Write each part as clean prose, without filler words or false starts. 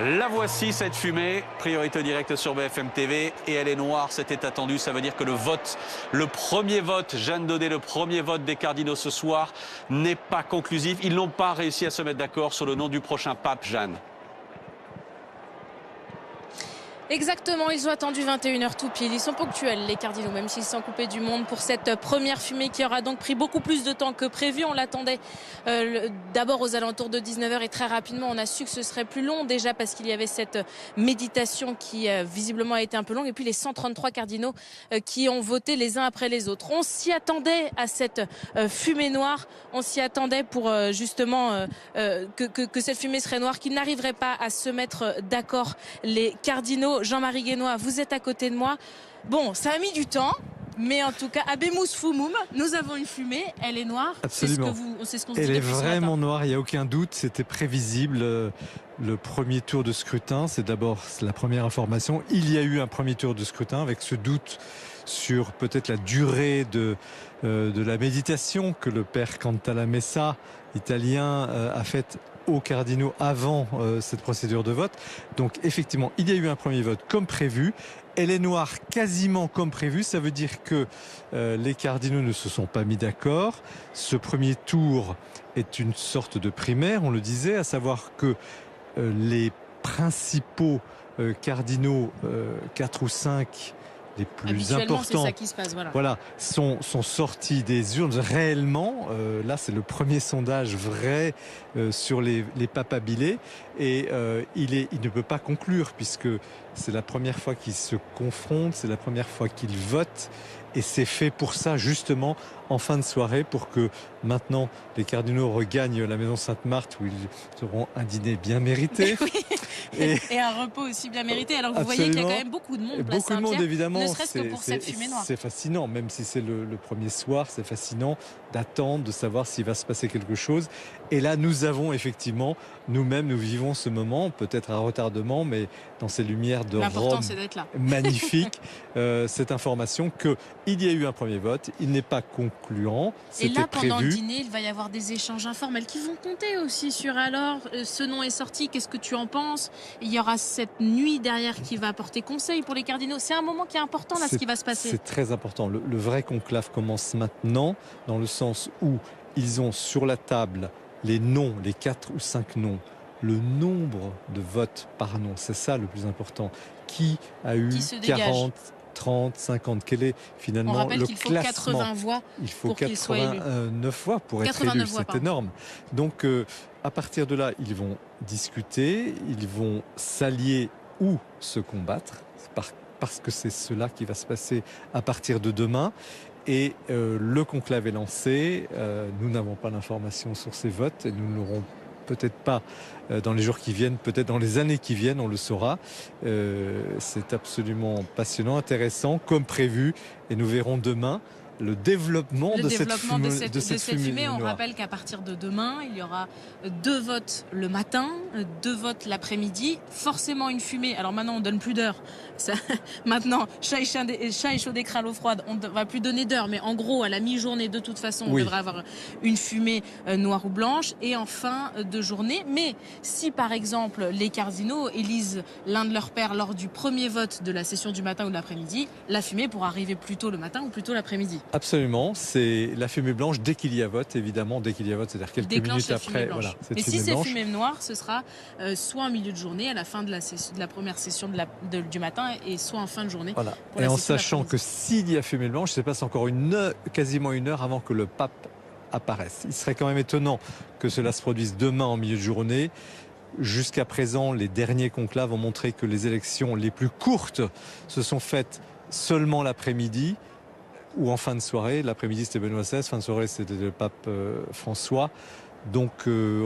La voici, cette fumée, priorité directe sur BFM TV, et elle est noire, c'était attendu. Ça veut dire que le premier vote, Jeanne Daudet, le premier vote des cardinaux ce soir n'est pas conclusif. Ils n'ont pas réussi à se mettre d'accord sur le nom du prochain pape, Jeanne. Exactement, ils ont attendu 21h tout pile. Ils sont ponctuels, les cardinaux, même s'ils sont coupés du monde pour cette première fumée qui aura donc pris beaucoup plus de temps que prévu. On l'attendait d'abord aux alentours de 19h et très rapidement on a su que ce serait plus long, déjà parce qu'il y avait cette méditation qui visiblement a été un peu longue, et puis les 133 cardinaux qui ont voté les uns après les autres. On s'y attendait à cette fumée noire, on s'y attendait pour justement que cette fumée serait noire, qu'ils n'arriveraient pas à se mettre d'accord, les cardinaux. Jean-Marie Guénois, vous êtes à côté de moi. Bon, ça a mis du temps, mais en tout cas, Abemus Fumum, nous avons une fumée, elle est noire. Absolument. C'est ce qu'on se dit Elle est depuis ce vraiment matin. noire, il n'y a aucun doute, c'était prévisible. Le premier tour de scrutin, c'est d'abord la première information. Il y a eu un premier tour de scrutin avec ce doute sur peut-être la durée de la méditation que le père Cantalamessa, italien, a faite aux cardinaux avant cette procédure de vote. Donc effectivement, il y a eu un premier vote comme prévu. Elle est noire quasiment comme prévu. Ça veut dire que les cardinaux ne se sont pas mis d'accord. Ce premier tour est une sorte de primaire, on le disait, à savoir que les principaux cardinaux, 4 ou 5, les plus importants, c'est ça qui se passe, voilà, sont sortis des urnes réellement. Là, c'est le premier sondage vrai sur les papabilés, et il ne peut pas conclure puisque c'est la première fois qu'ils se confrontent, c'est la première fois qu'ils votent, et c'est fait pour ça justement en fin de soirée, pour que maintenant les cardinaux regagnent la maison Sainte-Marthe où ils auront un dîner bien mérité. Oui. Et un repos aussi bien mérité. Alors vous voyez qu'il y a quand même beaucoup de monde, place beaucoup de monde, Saint-Pierre, évidemment. ne serait-ce que pour cette fumée noire. C'est fascinant, même si c'est le premier soir, c'est fascinant d'attendre, de savoir s'il va se passer quelque chose. Et là, nous avons effectivement, nous-mêmes, nous vivons ce moment, peut-être à retardement, mais dans ces lumières de Rome c'est d'être là. magnifiques, cette information qu'il y a eu un premier vote, il n'est pas concluant, et c'était là, pendant prévu. le dîner, il va y avoir des échanges informels qui vont compter aussi sur alors, ce nom est sorti, qu'est-ce que tu en penses? Il y aura cette nuit derrière qui va apporter conseil pour les cardinaux. C'est un moment qui est important là, ce qui va se passer. C'est très important. Le vrai conclave commence maintenant, dans le sens où ils ont sur la table les noms, les 4 ou 5 noms, le nombre de votes par nom. C'est ça le plus important. Qui a eu 40, 30, 50? Quel est finalement On rappelle le qu'il faut classement? 80 voix. Il faut pour qu'il soit élu. 89 voix pour être élu. C'est énorme. Donc à partir de là, ils vont discuter, ils vont s'allier ou se combattre, parce que c'est cela qui va se passer à partir de demain. Et le conclave est lancé. Nous n'avons pas l'information sur ces votes, et nous ne l'aurons peut-être pas dans les jours qui viennent, peut-être dans les années qui viennent, on le saura. C'est absolument passionnant, intéressant, comme prévu, et nous verrons demain le développement de cette fumée. On rappelle qu'à partir de demain, il y aura 2 votes le matin, 2 votes l'après-midi, forcément une fumée. Alors maintenant, on donne plus d'heures. Maintenant, chat et chaud des crânes l'eau froide, on ne va plus donner d'heures, mais en gros, à la mi-journée, de toute façon, on devrait avoir une fumée noire ou blanche, et en fin de journée. Mais si, par exemple, les cardinaux élisent l'un de leurs pairs lors du premier vote de la session du matin ou de l'après-midi, la fumée pourra arriver plus tôt le matin ou plus tôt l'après-midi. Absolument, c'est la fumée blanche dès qu'il y a vote, évidemment, dès qu'il y a vote, c'est-à-dire quelques minutes après. Voilà, mais si c'est fumée noire, ce sera soit en milieu de journée, à la fin de la première session du matin, et soit en fin de journée. Voilà. Et en sachant que s'il y a fumée blanche, ça passe encore quasiment une heure avant que le pape apparaisse. Il serait quand même étonnant que cela se produise demain en milieu de journée. Jusqu'à présent, les derniers conclaves ont montré que les élections les plus courtes se sont faites seulement l'après-midi ou en fin de soirée. L'après-midi, c'était Benoît XVI, fin de soirée, c'était le pape François. Donc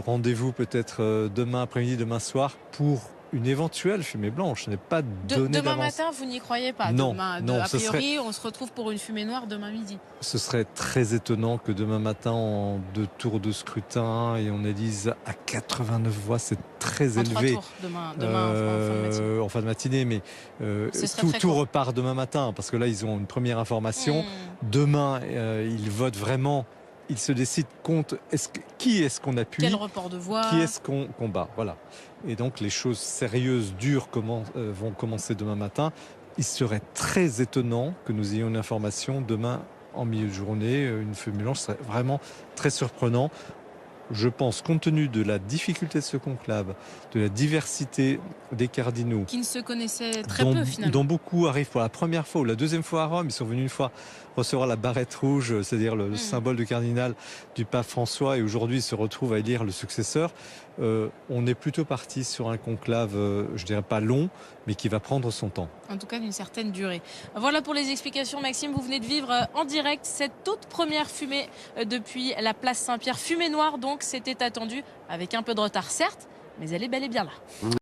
rendez-vous peut-être demain après-midi, demain soir, pour une éventuelle fumée blanche. Ce n'est pas donné demain d'avance. matin, vous n'y croyez pas? Non, a priori, on se retrouve pour une fumée noire demain midi. Ce serait très étonnant que demain matin, en 2 tours de scrutin, et on élise à 89 voix, c'est très élevé. 3 tours demain en fin de matinée, mais tout repart demain matin, parce que là, ils ont une première information. Demain, ils votent vraiment. Ils se décident contre qui est-ce qu'on appuie, quel report de voix, qui est-ce qu'on combat. Voilà. et donc les choses sérieuses, dures vont commencer demain matin. Il serait très étonnant que nous ayons une information demain en milieu de journée, une fumée blanche, serait vraiment très surprenant. Je pense, compte tenu de la difficulté de ce conclave, de la diversité des cardinaux, qui ne se connaissaient très peu finalement, dont beaucoup arrivent pour la première fois ou la deuxième fois à Rome, ils sont venus une fois recevoir la barrette rouge, c'est-à-dire le symbole de cardinal du pape François, et aujourd'hui ils se retrouvent à élire le successeur. On est plutôt parti sur un conclave, je dirais pas long, mais qui va prendre son temps. En tout cas d'une certaine durée. Voilà pour les explications, Maxime. Vous venez de vivre en direct cette toute première fumée depuis la place Saint-Pierre. Fumée noire donc, c'était attendu avec un peu de retard certes, mais elle est bel et bien là.